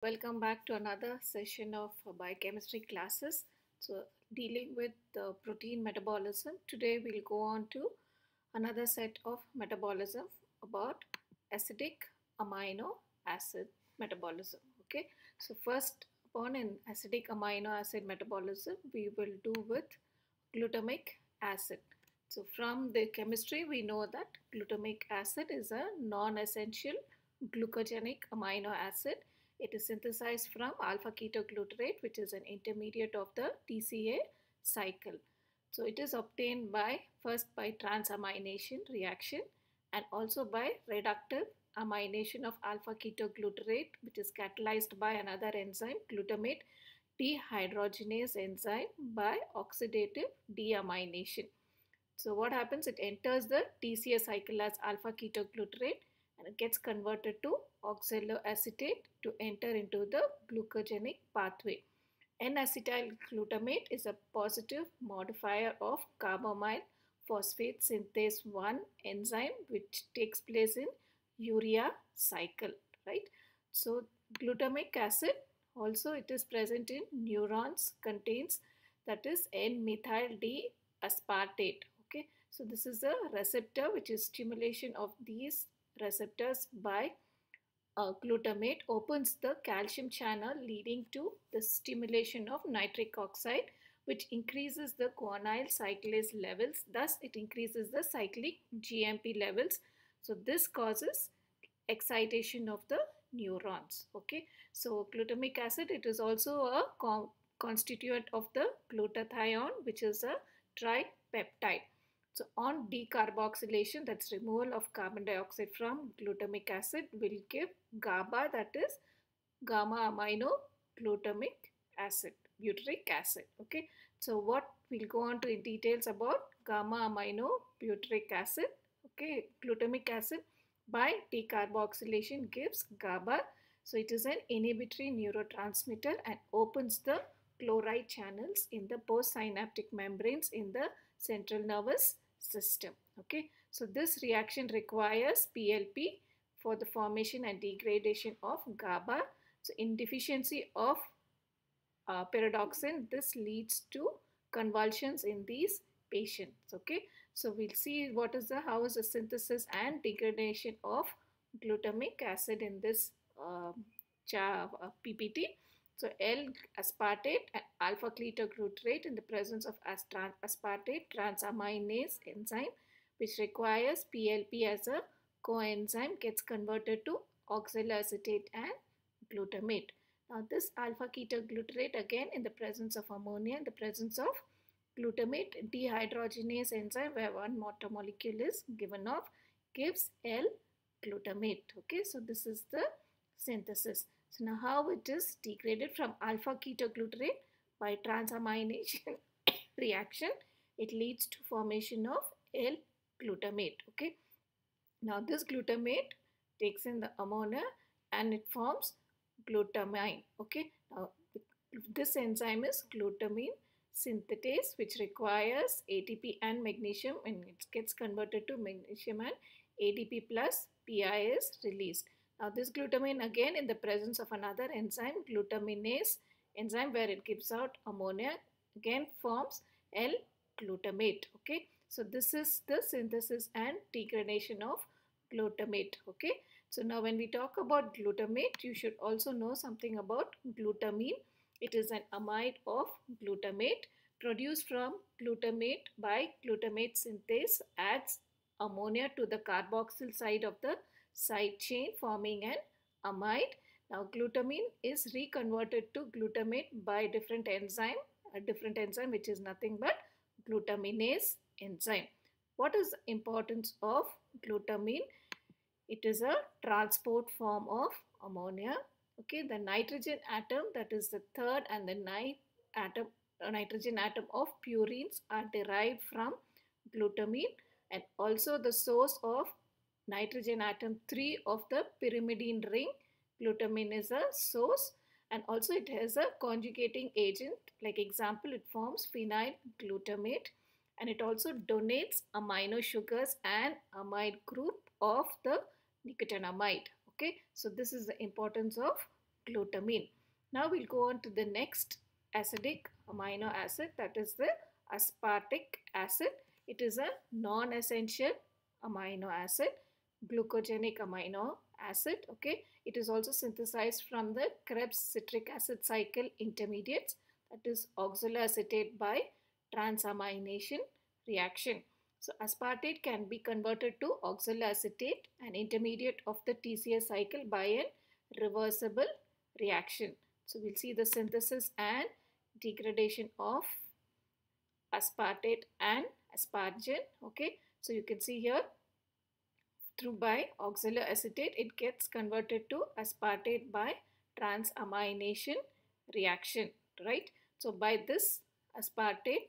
Welcome back to another session of biochemistry classes. So, dealing with protein metabolism, today we'll go on to another set of metabolism about acidic amino acid metabolism. Okay, so first upon an acidic amino acid metabolism, we will do with glutamic acid. So, from the chemistry, we know that glutamic acid is a non-essential glucogenic amino acid. It is synthesized from alpha ketoglutarate, which is an intermediate of the TCA cycle. So it is obtained by first by transamination reaction and also by reductive amination of alpha ketoglutarate, which is catalyzed by another enzyme, glutamate dehydrogenase enzyme, by oxidative deamination. So what happens? It enters the TCA cycle as alpha ketoglutarate and it gets converted to oxaloacetate to enter into the glucogenic pathway. N-acetyl glutamate is a positive modifier of carbamyl phosphate synthase 1 enzyme which takes place in urea cycle, right? So glutamic acid also it is present in neurons, contains that is N-methyl D-aspartate. Okay, so this is a receptor which is stimulation of these receptors by glutamate opens the calcium channel leading to the stimulation of nitric oxide, which increases the guanyl cyclase levels. Thus, it increases the cyclic GMP levels. So, this causes excitation of the neurons. Okay, so glutamic acid, it is also a constituent of the glutathione, which is a tripeptide. So on decarboxylation, that's removal of carbon dioxide from glutamic acid, will give GABA, that is gamma amino glutamic acid, butyric acid. Okay, so what we'll go on to in details about gamma amino butyric acid. Okay, glutamic acid by decarboxylation gives GABA. So it is an inhibitory neurotransmitter and opens the chloride channels in the postsynaptic membranes in the central nervous system. Okay, so this reaction requires PLP for the formation and degradation of GABA. So in deficiency of pyridoxine, this leads to convulsions in these patients. Okay, so we'll see what is the how is the synthesis and degradation of glutamic acid in this PPT. So L-aspartate and alpha ketoglutarate in the presence of aspartate transaminase enzyme, which requires PLP as a coenzyme, gets converted to oxaloacetate and glutamate. Now this alpha ketoglutarate again in the presence of ammonia, in the presence of glutamate dehydrogenase enzyme, where one motor molecule is given off, gives L-glutamate. Okay, so this is the synthesis. So now how it is degraded from alpha ketoglutarate by transamination reaction, it leads to formation of L-glutamate. Okay, now this glutamate takes in the ammonia and it forms glutamine. Okay, now this enzyme is glutamine synthetase, which requires ATP and magnesium, and it gets converted to magnesium and ADP plus PI is released. Now this glutamine again in the presence of another enzyme, glutaminase enzyme, where it gives out ammonia, again forms L-glutamate. Okay, so this is the synthesis and degradation of glutamate. Okay, so now when we talk about glutamate, you should also know something about glutamine. It is an amide of glutamate produced from glutamate by glutamate synthase, adds ammonia to the carboxyl side of the side chain forming an amide. Now glutamine is reconverted to glutamate by a different enzyme which is nothing but glutaminase enzyme. What is the importance of glutamine? It is a transport form of ammonia. Okay, the nitrogen atom, that is the third and the nitrogen atom of purines, are derived from glutamine, and also the source of nitrogen atom 3 of the pyrimidine ring. Glutamine is a source, and also it has a conjugating agent. Like example, it forms phenyl glutamate, and it also donates amino sugars and amide group of the nicotinamide. Okay, so this is the importance of glutamine. Now we'll go on to the next acidic amino acid, that is the aspartic acid. It is a non-essential amino acid, glucogenic amino acid. Okay, it is also synthesized from the Krebs citric acid cycle intermediates, that is oxaloacetate by transamination reaction. So aspartate can be converted to oxaloacetate, an intermediate of the TCA cycle, by a reversible reaction. So we'll see the synthesis and degradation of aspartate and asparagine. Okay, so you can see here, through by oxaloacetate it gets converted to aspartate by transamination reaction, right? So by this aspartate,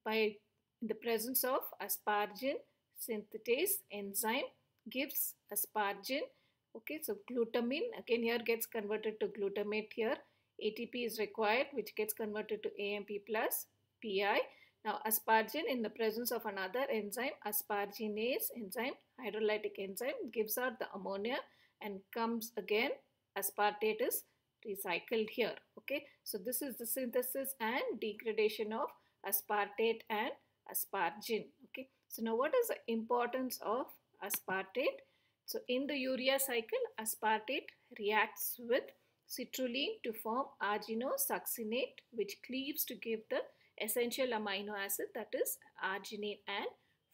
by in the presence of asparagine synthetase enzyme, gives asparagine. Okay, so glutamine again here gets converted to glutamate. Here ATP is required, which gets converted to AMP plus PI. Now asparagine in the presence of another enzyme, asparaginase enzyme, hydrolytic enzyme, gives out the ammonia and comes again, aspartate is recycled here. Okay, so this is the synthesis and degradation of aspartate and asparagine. Okay, so now what is the importance of aspartate? So in the urea cycle, aspartate reacts with citrulline to form arginosuccinate, which cleaves to give the essential amino acid, that is arginine and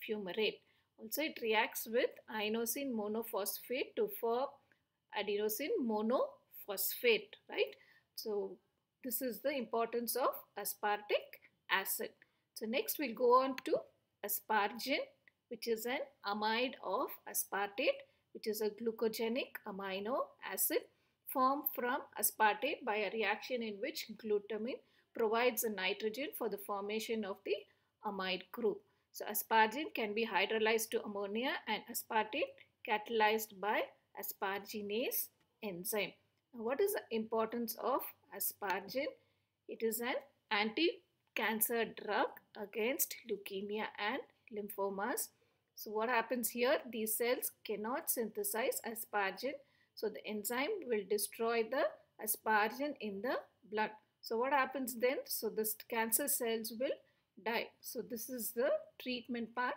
fumarate. Also it reacts with inosine monophosphate to form adenosine monophosphate, right? So this is the importance of aspartic acid. So next we'll go on to asparagine, which is an amide of aspartate, which is a glucogenic amino acid formed from aspartate by a reaction in which glutamine provides a nitrogen for the formation of the amide group. So asparagine can be hydrolyzed to ammonia and aspartate catalyzed by asparaginase enzyme. Now, what is the importance of asparagine? It is an anti-cancer drug against leukemia and lymphomas. So what happens here? These cells cannot synthesize asparagine, so the enzyme will destroy the asparagine in the blood. So what happens then? So the cancer cells will die. So this is the treatment part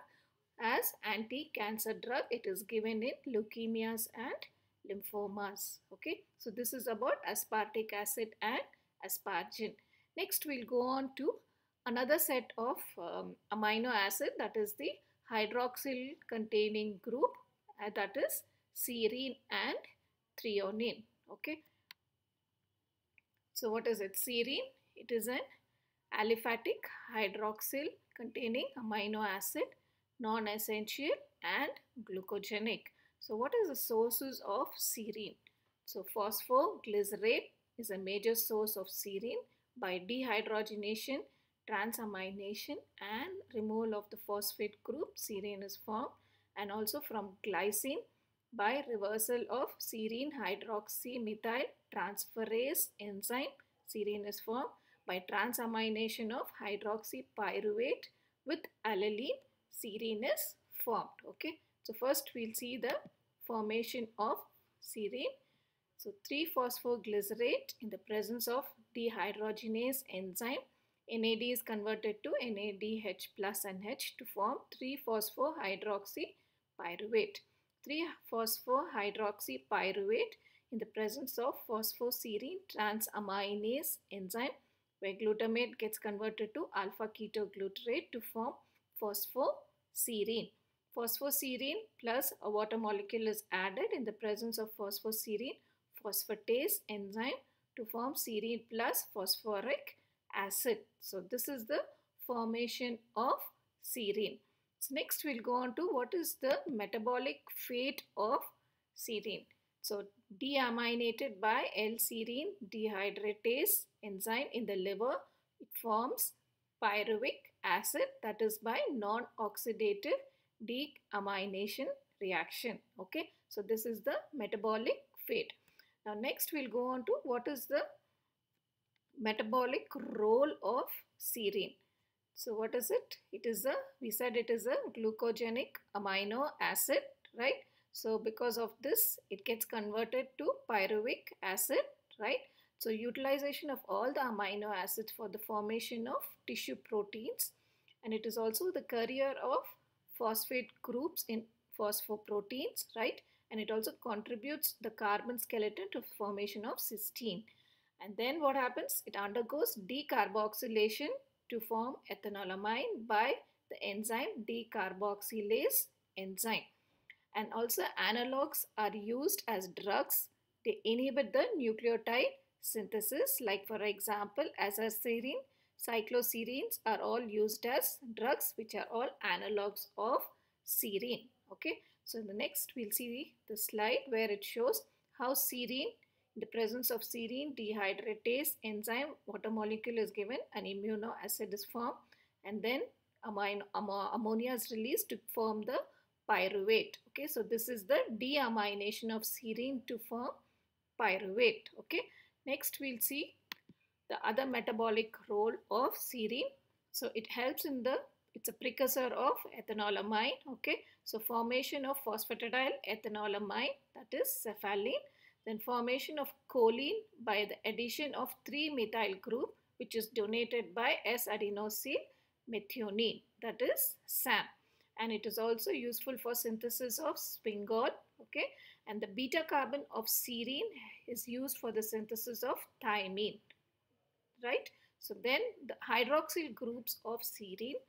as anti-cancer drug. It is given in leukemias and lymphomas. Okay, so this is about aspartic acid and asparagine. Next we'll go on to another set of amino acid, that is the hydroxyl containing group, that is serine and threonine. Okay, so what is it? Serine, it is an aliphatic hydroxyl containing amino acid, non-essential and glucogenic. So what is the sources of serine? So phosphoglycerate is a major source of serine. By dehydrogenation, transamination and removal of the phosphate group, serine is formed, and also from glycine by reversal of serine hydroxymethyl transferase enzyme, serine is formed. By transamination of hydroxypyruvate with alanine, serine is formed. Okay, so first we'll see the formation of serine. So 3-phosphoglycerate in the presence of dehydrogenase enzyme, NAD is converted to NADH plus and H to form 3-phosphohydroxypyruvate. 3-phosphohydroxypyruvate in the presence of phosphoserine transaminase enzyme, where glutamate gets converted to alpha ketoglutarate to form phosphoserine. Phosphoserine plus a water molecule is added in the presence of phosphoserine phosphatase enzyme to form serine plus phosphoric acid. So this is the formation of serine. So next we'll go on to what is the metabolic fate of serine. So deaminated by L-serine dehydratase enzyme in the liver, it forms pyruvic acid, that is by non-oxidative deamination reaction. Okay, so this is the metabolic fate. Now next we'll go on to what is the metabolic role of serine. So what is it? It is we said it is a glucogenic amino acid, right? So because of this, it gets converted to pyruvic acid, right? So utilization of all the amino acids for the formation of tissue proteins, and it is also the carrier of phosphate groups in phosphoproteins, right? And it also contributes the carbon skeleton to formation of cysteine. And then what happens? It undergoes decarboxylation to form ethanolamine by the enzyme decarboxylase enzyme. And also analogs are used as drugs. They inhibit the nucleotide synthesis, like for example azacitidine, cycloserines are all used as drugs, which are all analogs of serine. Okay, so in the next we'll see the slide where it shows how serine, in the presence of serine dehydratase enzyme, water molecule is given, an amino acid is formed, and then ammonia is released to form the pyruvate. Okay, so this is the deamination of serine to form pyruvate. Okay, next we'll see the other metabolic role of serine. So it helps in the, it's a precursor of ethanolamine. Okay, so formation of phosphatidyl ethanolamine, that is cephalin. Then formation of choline by the addition of 3-methyl group, which is donated by S-adenosyl methionine, that is SAM. And it is also useful for synthesis of sphingol. Okay, and the beta carbon of serine is used for the synthesis of thymine, right? So then the hydroxyl groups of serine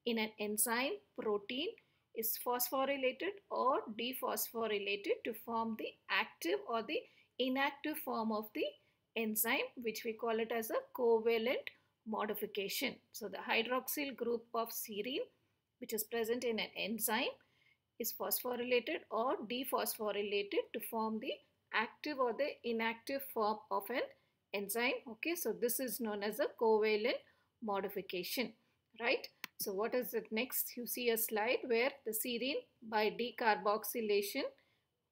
in an enzyme protein is phosphorylated or dephosphorylated to form the active or the inactive form of the enzyme, which we call it as a covalent modification. So the hydroxyl group of serine, which is present in an enzyme, is phosphorylated or dephosphorylated to form the active or the inactive form of an enzyme. Okay, so this is known as a covalent modification, right? So what is it next? You see a slide where the serine by decarboxylation,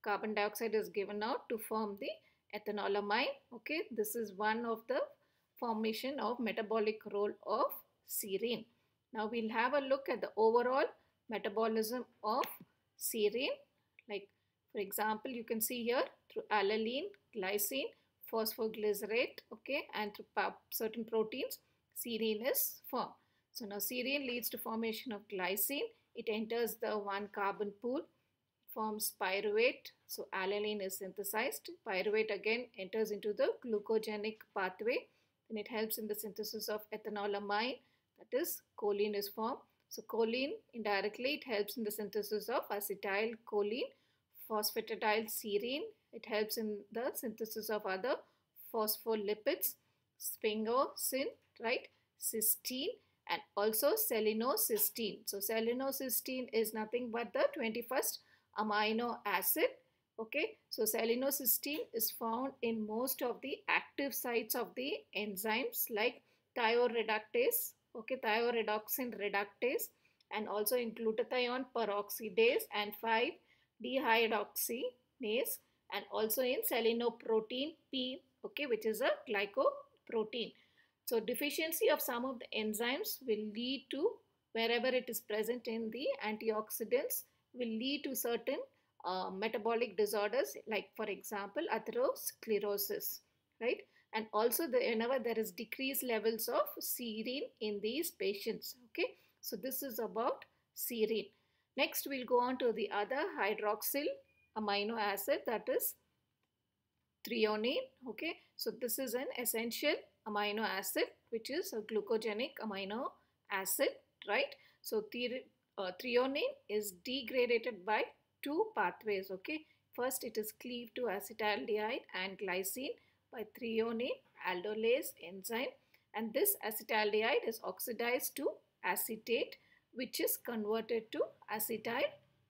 carbon dioxide is given out to form the ethanolamine. Okay, this is one of the formation of metabolic role of serine. Now we'll have a look at the overall metabolism of serine. Like for example, you can see here through alanine, glycine, phosphoglycerate, okay, and through certain proteins, serine is formed. So now serine leads to formation of glycine. It enters the 1-carbon pool, forms pyruvate. So alanine is synthesized. Pyruvate again enters into the glucogenic pathway. Then it helps in the synthesis of ethanolamine, that is choline is formed. So choline indirectly it helps in the synthesis of acetylcholine, phosphatidyl serine. It helps in the synthesis of other phospholipids, sphingosine, right, cysteine, and also selenocysteine. So selenocysteine is nothing but the 21st amino acid. Okay, so selenocysteine is found in most of the active sites of the enzymes like thioreductase, okay, thioredoxin reductase, and also in glutathione peroxidase and 5-dehydrogenase, and also in selenoprotein P, okay, which is a glycoprotein. So deficiency of some of the enzymes will lead to, wherever it is present in the antioxidants, will lead to certain metabolic disorders, like for example atherosclerosis, right? And also whenever there is decreased levels of serine in these patients. Okay, so this is about serine. Next we'll go on to the other hydroxyl amino acid, that is threonine. Okay, so this is an essential amino acid which is a glucogenic amino acid, right? So threonine is degraded by 2 pathways. Okay, first it is cleaved to acetaldehyde and glycine by threonine aldolase enzyme, and this acetaldehyde is oxidized to acetate, which is converted to acetyl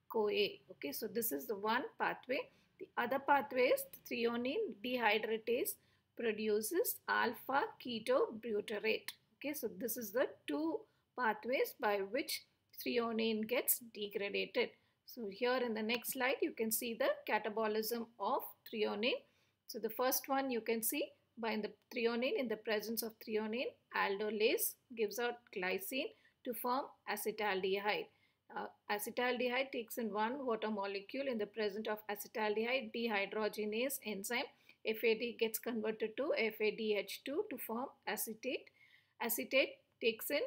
CoA. Okay, so this is the one pathway. The other pathway is threonine dehydratase produces alpha ketobutyrate. Okay, so this is the 2 pathways by which threonine gets degraded. So here in the next slide you can see the catabolism of threonine. So the first one you can see, by the threonine, in the presence of threonine, aldolase gives out glycine to form acetaldehyde. Acetaldehyde takes in 1 water molecule in the presence of acetaldehyde dehydrogenase enzyme. FAD gets converted to FADH2 to form acetate. Acetate takes in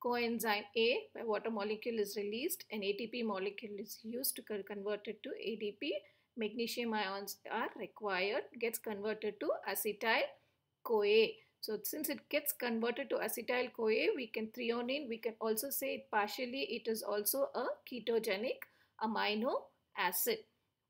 coenzyme A, where water molecule is released and ATP molecule is used to convert it to ADP. Magnesium ions are required, gets converted to acetyl-CoA. So since it gets converted to acetyl-CoA, we can threonine, we can also say it partially it is also a ketogenic amino acid.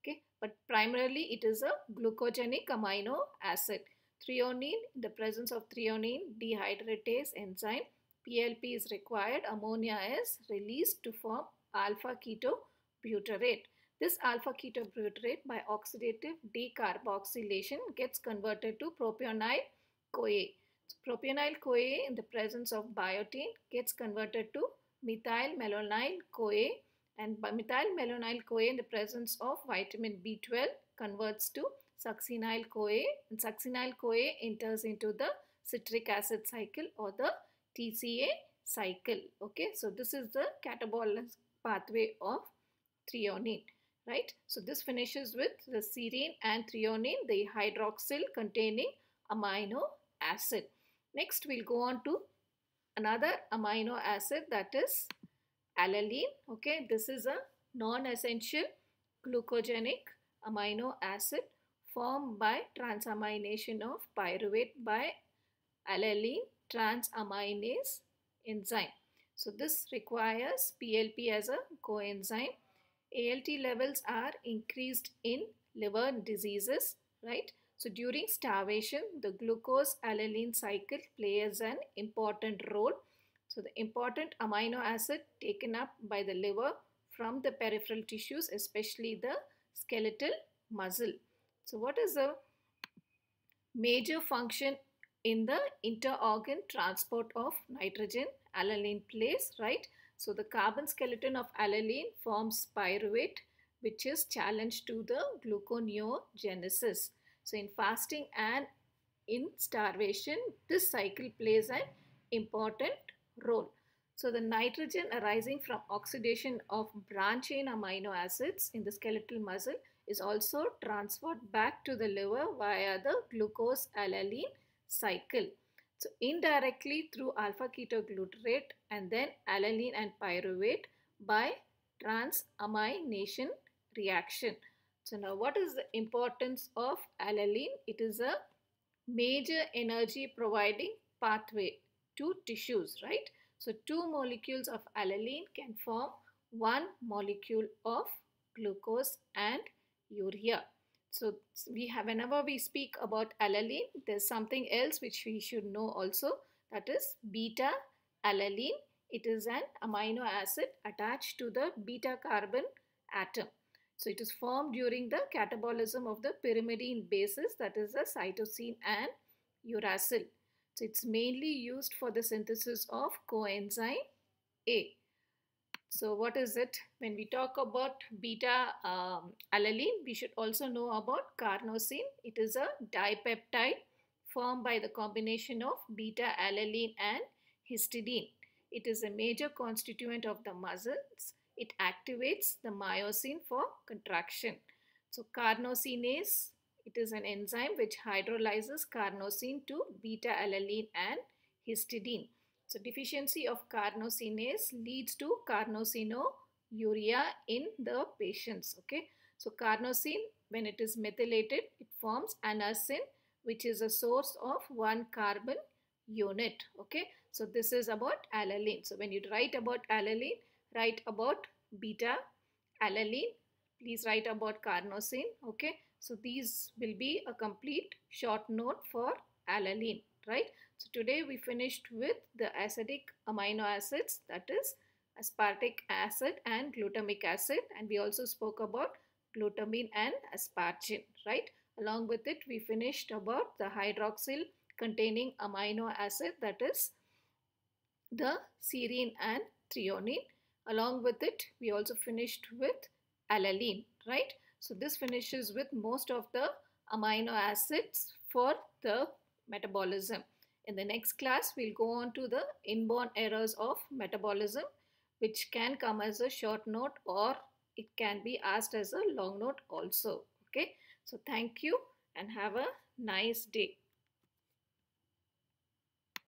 Okay, but primarily it is a glucogenic amino acid. Threonine, in the presence of threonine dehydratase enzyme, PLP is required, ammonia is released to form alpha ketobutyrate. This alpha ketobutyrate by oxidative decarboxylation gets converted to propionyl CoA. So propionyl CoA in the presence of biotin gets converted to methyl malonyl CoA, and methyl malonyl CoA in the presence of vitamin B12 converts to succinyl CoA, and succinyl CoA enters into the citric acid cycle or the TCA cycle. Okay, so this is the catabolic pathway of threonine, right? So this finishes with the serine and threonine, the hydroxyl containing amino acid. Next, we'll go on to another amino acid, that is alanine. Okay, this is a non-essential glucogenic amino acid formed by transamination of pyruvate by alanine transaminase enzyme. So this requires PLP as a coenzyme. ALT levels are increased in liver diseases, right? So during starvation, the glucose alanine cycle plays an important role. So the important amino acid taken up by the liver from the peripheral tissues, especially the skeletal muscle. So what is the major function in the inter-organ transport of nitrogen? Alanine plays, right? So the carbon skeleton of alanine forms pyruvate, which is challenged to the gluconeogenesis. So in fasting and in starvation, this cycle plays an important role. So the nitrogen arising from oxidation of branch chain amino acids in the skeletal muscle is also transferred back to the liver via the glucose alanine cycle. So indirectly through alpha ketoglutarate and then alanine and pyruvate by transamination reaction. So now what is the importance of alanine? It is a major energy providing pathway to tissues, right? So two molecules of alanine can form one molecule of glucose and urea. So whenever we speak about alanine, there's something else which we should know also, that is beta alanine. It is an amino acid attached to the beta carbon atom. So it is formed during the catabolism of the pyrimidine bases, that is the cytosine and uracil. So it's mainly used for the synthesis of coenzyme A. So what is it? When we talk about beta alanine, we should also know about carnosine. It is a dipeptide formed by the combination of beta alanine and histidine. It is a major constituent of the muscles. It activates the myosin for contraction. So carnosinase, it is an enzyme which hydrolyzes carnosine to beta alanine and histidine. So deficiency of carnosinase leads to carnosinuria in the patients. Okay. So carnosine, when it is methylated, it forms anasin, which is a source of one carbon unit. Okay. So this is about alanine. So when you write about alanine, write about beta alanine. Please write about carnosine. Okay. So these will be a complete short note for alanine, right? So today we finished with the acidic amino acids, that is aspartic acid and glutamic acid, and we also spoke about glutamine and asparagine, right? Along with it, we finished about the hydroxyl containing amino acid, that is the serine and threonine. Along with it, we also finished with alanine, right? So this finishes with most of the amino acids for the metabolism. In the next class, we'll go on to the inborn errors of metabolism, which can come as a short note or it can be asked as a long note also. Okay, so thank you and have a nice day.